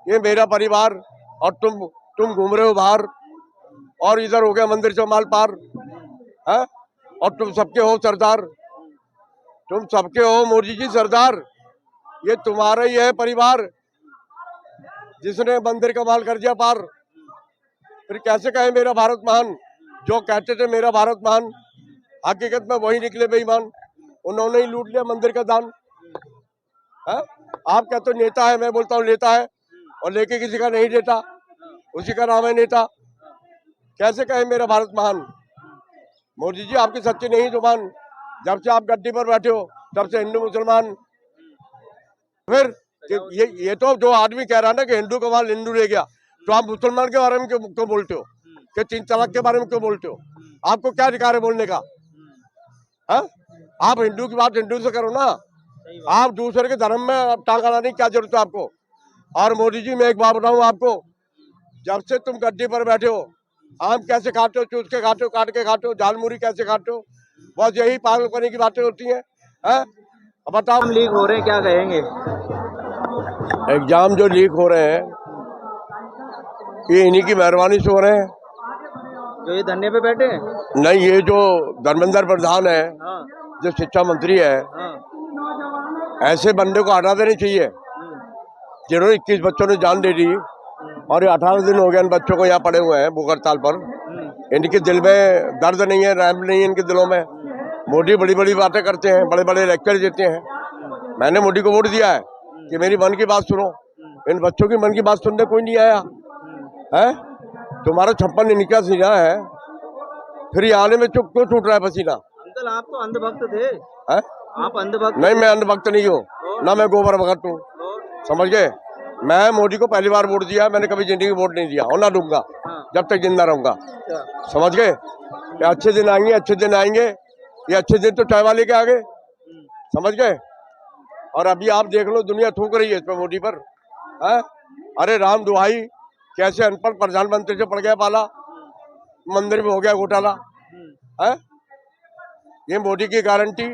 ये मेरा परिवार और तुम घूम रहे हो बाहर और इधर हो गया मंदिर चौमाल पार है। और तुम सबके हो सरदार, तुम सबके हो मोदी जी सरदार। ये तुम्हारा ही है परिवार जिसने मंदिर का माल कर दिया पार। फिर कैसे कहे मेरा भारत महान? जो कहते थे मेरा भारत महान, हकीकत में वही निकले बेईमान। उन्होंने ही लूट लिया मंदिर का दान है। आप कहते हो नेता है, मैं बोलता हूँ नेता है और लेके किसी का नहीं देता, उसी का नाम है नेता। कैसे कहे मेरा भारत महान? मोदी जी आपकी सच्ची नहीं जुबान। जब से आप गद्दी पर बैठे हो तब से हिंदू मुसलमान। फिर ये तो जो आदमी कह रहा है ना कि हिंदू का माल हिंदू ले गया, तो आप मुसलमान के बारे में क्यों बोलते हो? कि 3 तलाक के बारे में क्यों बोलते हो? आपको क्या अधिकार है बोलने का? है? आप हिंदू की बात हिंदू से करो ना, आप दूसरे के धर्म में टांग अड़ाने की क्या जरूरत है आपको? और मोदी जी मैं एक बात बताऊं आपको, जब से तुम गद्दी पर बैठे हो, आम कैसे खाते हो, चूस के खाते हो, काट के खाते हो, झाल मुरी कैसे खाते हो, बस यही पागलपने की बातें होती हैं। अब बताओ। हम लीक हो रहे हैं, क्या कहेंगे? एग्जाम जो लीक हो रहे हैं ये इन्हीं की मेहरबानी से हो रहे हैं। जो ये धरने पे बैठे हैं? नहीं, ये जो धर्मेंद्र प्रधान है, हाँ, जो शिक्षा मंत्री है, हाँ, ऐसे बंदे को हटा देनी चाहिए जिन्होंने 21 बच्चों ने जान दे दी और ये 18 दिन हो गए इन बच्चों को यहाँ पड़े हुए हैं भूख हड़ताल पर। इनके दिल में दर्द नहीं है, रहम नहीं है इनके दिलों में। मोदी बड़ी बड़ी बातें करते हैं, बड़े बड़े लेक्चर देते हैं। मैंने मोदी को वोट दिया है कि मेरी मन की बात सुनो। इन बच्चों की मन की बात सुनने कोई नहीं आया है। तुम्हारा 56 इंच का सीना है, फिर ये आने में क्यों छूट रहा है पसीना? अंकल आप तो अंधभक्त थे। है? आप अंधभक्त नहीं, मैं अंधभक्त नहीं हूँ ना, मैं गोबर भगत हूँ। समझ गए? मैं मोदी को पहली बार वोट दिया, मैंने कभी जिंदगी वोट नहीं दिया और ना दूंगा जब तक जिंदा रहूंगा। समझ गए? ये अच्छे दिन आएंगे, अच्छे दिन आएंगे। ये अच्छे दिन तो चाय वाले के आगे। समझ गए? और अभी आप देख लो, दुनिया थूक रही है इस पर, मोदी पर है। अरे राम दुहाई, कैसे अनपढ़ प्रधानमंत्री से पड़ गया पाला, मंदिर में हो गया घोटाला है। ये मोदी की गारंटी,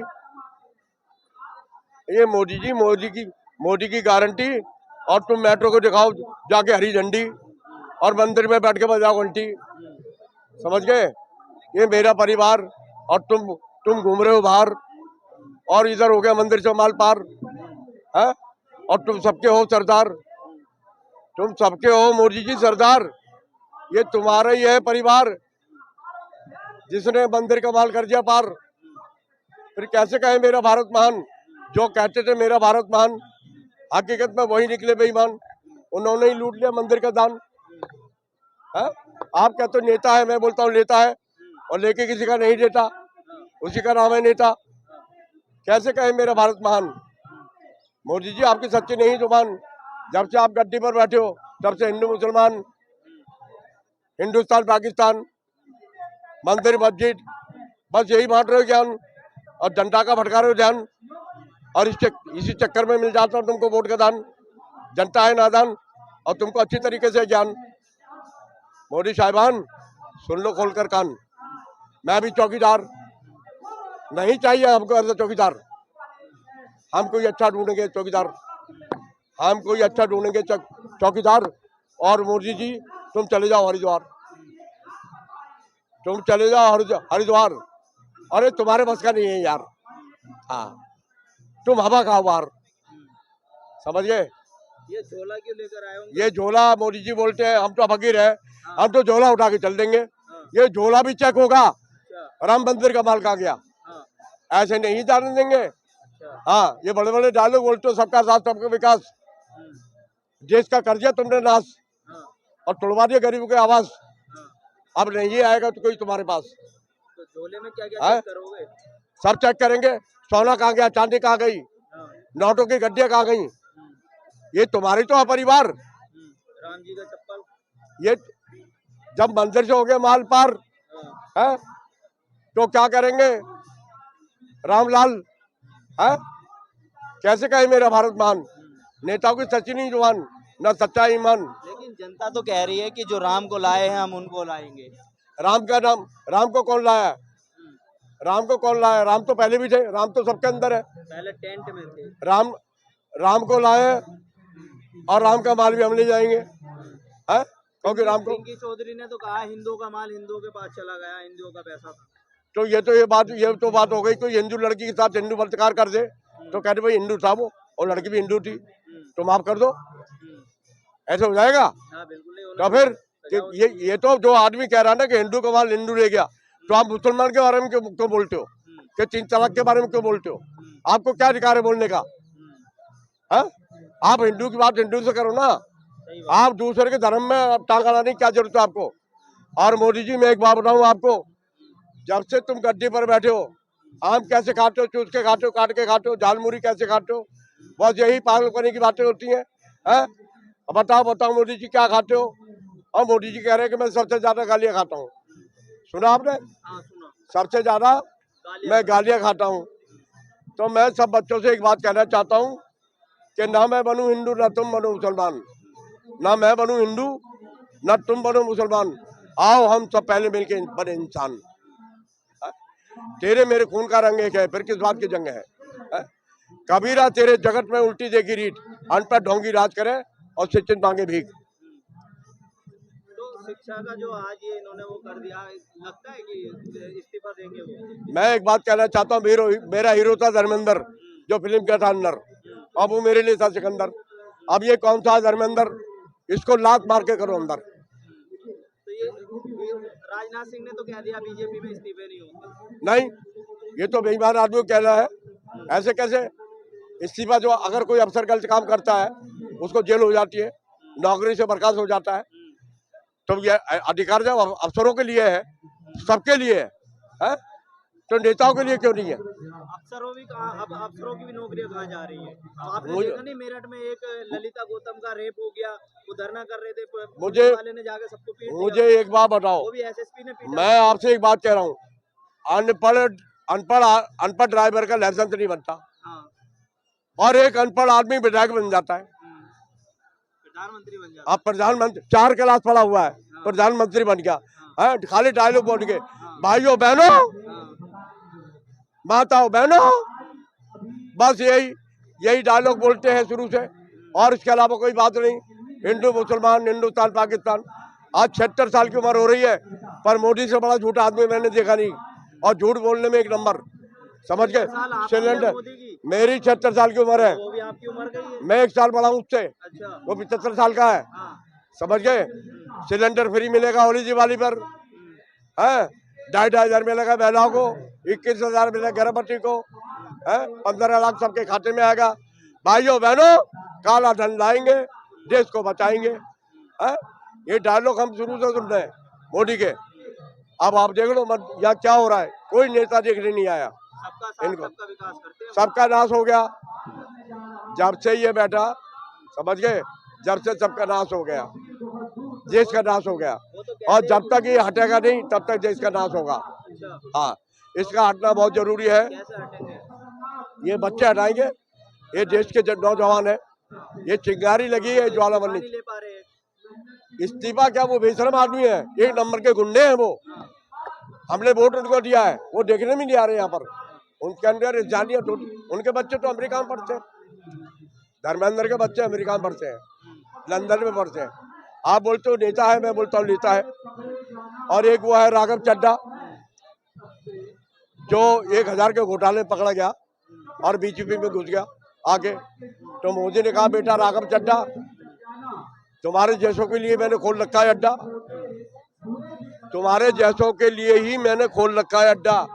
ये मोदी की गारंटी। और तुम मेट्रो को दिखाओ जाके हरी झंडी और मंदिर में बैठ के बजाओ घंटी। समझ गए? ये मेरा परिवार और तुम घूम रहे हो बाहर और इधर हो गया मंदिर चौमाल पार है। और तुम सबके हो सरदार, तुम सबके हो मोदी जी सरदार। ये तुम्हारा ही है परिवार जिसने मंदिर का माल कर दिया पार। फिर कैसे कहे मेरा भारत महान? जो कहते थे मेरा भारत महान, हकीकत में वही निकले बेईमान। उन्होंने ही लूट लिया मंदिर का दान है। आप कहते हो नेता है, मैं बोलता हूँ नेता है और लेके किसी का नहीं देता, उसी का नाम है नेता। कैसे कहे मेरा भारत महान? मोदी जी आपकी सच्ची नहीं जुबान। जब से आप गद्दी पर बैठे हो तब से हिंदू मुसलमान, हिंदुस्तान पाकिस्तान, मंदिर मस्जिद, बस यही बांट रहे हो ज्ञान और जनता का भटका रहे हो ध्यान। और इसी चक्कर में मिल जाता है तुमको वोट का दान। जनता है नादान और तुमको अच्छी तरीके से ज्ञान। मोदी साहिबान सुन लो खोलकर कान, मैं भी चौकीदार नहीं चाहिए हमको ऐसा चौकीदार। हम कोई अच्छा ढूंढेंगे चौकीदार, हम कोई अच्छा ढूंढेंगे चौकीदार। और मोदी जी तुम चले जाओ हरिद्वार, तुम चले जाओ हरिद्वार। अरे तुम्हारे बस का नहीं है यार। हाँ, तुम हवा खाओ बाहर। समझ गए? ये झोला क्यों लेकर आए होंगे? ये झोला मोदी जी बोलते हैं हम तो फकीर है, हम तो झोला उठा के चल देंगे। ये झोला भी चेक होगा राम मंदिर का माल कहाँ गया, ऐसे नहीं जाने देंगे। हाँ, ये बड़े बड़े डायलॉग बोलते हो, सबका साथ सबका विकास, देश का कर्जा तुमने नाश और तोड़वा दिया गरीबों के आवास। अब नहीं आएगा तो कोई तुम्हारे पास। तो झोले में क्या क्या चेक करोगे? सब चेक करेंगे, सोना कहाँ गया, चांदी कहाँ गई, नोटों की गड्डियां कहाँ गई। ये तुम्हारी तो है परिवार। राम जी का चप्पल, ये जब मंदिर से हो गया माल पार है तो क्या करेंगे रामलाल है? कैसे कहे मेरा भारत महान? नेताओं की सच्ची नहीं जुबान, न सच्चा ईमान। लेकिन जनता तो कह रही है कि जो राम को लाए हैं हम उनको लाएंगे। राम का नाम, राम को कौन लाया है? राम को कौन लाया? राम तो पहले भी थे, राम तो सबके अंदर है। पहले टेंट में थे। राम को लाए और राम का माल भी हम ले जाएंगे, हैं? क्योंकि राम को पिंकी चौधरी ने तो कहा हिंदुओं का माल हिंदुओं के पास चला गया, हिंदुओं का पैसा था। तो ये तो बात हो गई। कोई हिंदू लड़की के साथ हिंदू बलात्कार कर दे तो कहते भाई हिंदू था वो और लड़की भी हिंदू थी, तो माफ कर दो, ऐसे हो जाएगा? हाँ बिल्कुल नहीं तो होना फिर चाहिए। ये तो जो आदमी कह रहा है ना कि हिंदू का माल हिंदू ले गया, तो आप मुसलमान के बारे में क्यों बोलते हो? कि 3 तलाक के बारे में क्यों बोलते हो? आपको क्या अधिकार है बोलने का? है? आप हिंदू की बात हिंदू से करो ना, सही बात। आप दूसरे के धर्म में टांग अड़ाने की क्या जरूरत है आपको? और मोदी जी, मैं एक बात बताऊं आपको, जब से तुम गद्दी पर बैठे हो, आम कैसे खाते हो, चूस के खाते हो, काट के खाते हो, झालमुरी कैसे खाते हो, बस यही पागलपने की बातें होती हैं। हैं? अब बताओ मोदी जी क्या खाते हो? और मोदी जी कह रहे हैं कि मैं सबसे ज्यादा गालियां खाता हूँ। सुना आपने? हाँ सुना। सबसे ज्यादा मैं गालियां खाता हूँ। तो मैं सब बच्चों से एक बात कहना चाहता हूँ कि ना मैं बनूं हिंदू ना तुम बनो मुसलमान, ना मैं बनूं हिंदू ना तुम बनो मुसलमान, आओ हम सब पहले मिलके बने इंसान। तेरे मेरे खून का रंग एक है, फिर किस बात की जंग है? कबीरा तेरे जगत में उल्टी देगी रीत, अनपढ़ ढोंगी राज करे और शिक्षित मांगे भीख। तो शिक्षा का जो आज ये इन्होंने वो कर दिया, लगता है कि इस्तीफा देंगे वो? मैं एक बात कहना चाहता हूँ, मेरा हीरो था धर्मेंद्र, जो फिल्म का था अंदर, अब वो मेरे लिए था सिकंदर। अब ये कौन सा धर्मेंद्र? इसको लात मार के करो अंदर। तो ये राजनाथ सिंह ने तो कह दिया बीजेपी में इस्तीफे नहीं होंगे। नहीं, ये तो बेईमान आदमी को कहना है। ऐसे कैसे इस्तीफा? जो अगर कोई अफसर गलत काम करता है उसको जेल हो जाती है, नौकरी से बर्खास्त हो जाता है। तो ये अधिकार जब अफसरों के लिए है, सबके लिए है, तो नेताओं के लिए क्यों नहीं है? अफसरों भी कहाँ, अब अफसरों की भी नौकरियां कहाँ जा रही है? अब आपने मुझे- देखा नहीं मेरठ में एक ललिता गौतम का रेप हो गया, वो धरना कर रहे थे, पुलिस मुझे वाले ने जाके सबको पीट दिया। मुझे एक बात बताओ, वो भी एसएसपी ने पीटा। मैं आपसे एक बात कह रहा हूँ, अनपढ़ अनपढ़ अनपढ़ ड्राइवर का लाइसेंस नहीं बनता, हाँ। और एक अनपढ़ आदमी विधायक बन जाता है। प्रधानमंत्री बन जाता। अब प्रधानमंत्री 4 क्लास पढ़ा हुआ है, प्रधानमंत्री बन गया है, खाली डायलॉग बोल के। भाइयों बहनों, माताओं बहनों, बस यही डायलॉग बोलते हैं शुरू से, और इसके अलावा कोई बात नहीं। हिंदू मुसलमान, हिंदुस्तान पाकिस्तान। आज 76 साल की उम्र हो रही है, पर मोदी से बड़ा झूठा आदमी मैंने देखा नहीं, और झूठ बोलने में एक नंबर, समझ गए? सिलेंडर, मेरी 76 साल की उम्र है, वो भी आपकी उम्र का ही है। मैं 1 साल बड़ा हूँ उससे, अच्छा। वो 75 साल का है, समझ गए? सिलेंडर फ्री मिलेगा होली दिवाली पर, है 2,500 मिलेगा महिलाओं को, 21,000 मिलेगा गर्भवती को, है 15 लाख सबके खाते में आएगा। भाइयों बहनों, काला धन लाएंगे, देश को बचाएंगे। है ये डायलॉग हम शुरू से सुन रहे हैं मोदी के। अब आप देख लो यहाँ क्या हो रहा है, कोई नेता देखने नहीं आया सबका साथ, इनको, सबका विकास करते हैं। सबका नाश हो गया जब से ये बैठा, समझ गए? जब से सबका नाश हो गया, देश का नाश हो गया, वो तो कहते और जब तक ये हटेगा नहीं तब तक देश का नाश होगा। अच्छा, हाँ, इसका हटना बहुत जरूरी है। कैसे हटेंगे? ये बच्चे हटाएंगे, ये देश के जो नौजवान है, ये चिंगारी लगी है ज्वालामुखी। नहीं ले पा रहे हैं। इस्तीफा क्या? वो बेशरम आदमी है, 1 नंबर के गुंडे हैं वो। हमने वोट उनको दिया है, वो देखने में नहीं आ रहे यहाँ पर, उनके अंदर इंसानियत होती। उनके बच्चे तो अमेरिका में पढ़ते हैं, धर्मेंद्र के बच्चे अमेरिका में पढ़ते हैं, लंदन में पढ़ते हैं। आप बोलते हो नेता है, मैं बोलता हूँ नेता है। और एक वो है राघव चड्ढा, जो 1,000 के घोटाले पकड़ा गया और बीजेपी में घुस गया आगे। तो मोदी ने कहा बेटा राघव चड्ढा, तुम्हारे जैसों के लिए मैंने खोल रखा है अड्डा, तुम्हारे जैसों के लिए ही मैंने खोल रखा है अड्डा,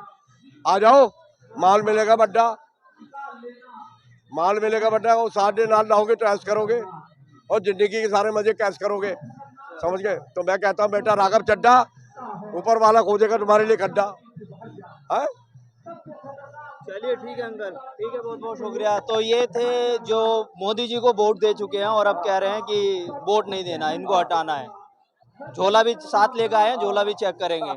आ जाओ, माल मिलेगा बड्डा, माल मिलेगा बड्डा। वो साढ़े नाल रहोगे तो ऐश करोगे, और जिंदगी के सारे मजे कैश करोगे, समझ गए? तो मैं कहता हूँ बेटा राघव चड्ढा, ऊपर वाला खोजेगा तुम्हारे लिए गड्ढा है। चलिए ठीक है अंकल, ठीक है, बहुत बहुत शुक्रिया। तो ये थे जो मोदी जी को वोट दे चुके हैं और अब कह रहे हैं कि वोट नहीं देना, इनको हटाना है। झोला भी साथ लेकर आए हैं, झोला भी चेक करेंगे।